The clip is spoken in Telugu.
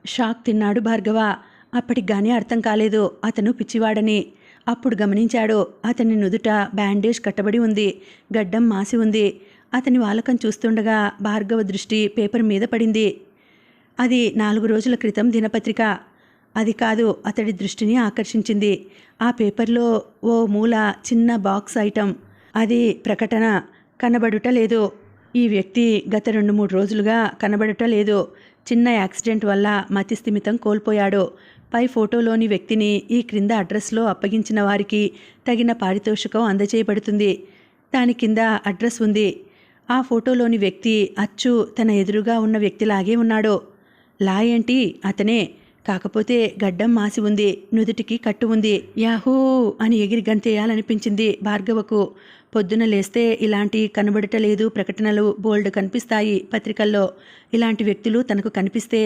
షాక్ తిన్నాడు భార్గవ. అప్పటికి గానీ అర్థం కాలేదు అతను పిచ్చివాడని. అప్పుడు గమనించాడు అతని నుదుట బ్యాండేజ్ కట్టబడి ఉంది, గడ్డం మాసి ఉంది. అతని వాలకం చూస్తుండగా భార్గవ దృష్టి పేపర్ మీద పడింది. అది 4 రోజుల క్రితం దినపత్రిక. అది కాదు అతడి దృష్టిని ఆకర్షించింది. ఆ పేపర్లో ఓ మూల చిన్న బాక్స్ ఐటెం. అది ప్రకటన. కనబడుట లేదు. ఈ వ్యక్తి గత 2-3 రోజులుగా కనబడుట లేదు. చిన్న యాక్సిడెంట్ వల్ల మతిస్థిమితం కోల్పోయాడు. పై ఫోటోలోని వ్యక్తిని ఈ క్రింద అడ్రస్లో అప్పగించిన వారికి తగిన పారితోషికం అందజేయబడుతుంది. దాని కింద అడ్రస్ ఉంది. ఆ ఫోటోలోని వ్యక్తి అచ్చు తన ఎదురుగా ఉన్న వ్యక్తిలాగే ఉన్నాడు. లా ఏంటి? అతనే. కాకపోతే గడ్డం మాసి ఉంది, నుదుటికి కట్టు ఉంది. యాహూ అని ఎగిరి గంతేయాలనిపించింది భార్గవకు. పొద్దున లేస్తే ఇలాంటి కనబడటలేదు ప్రకటనలు బోల్డ్ కనిపిస్తాయి పత్రికల్లో. ఇలాంటి వ్యక్తులు తనకు కనిపిస్తే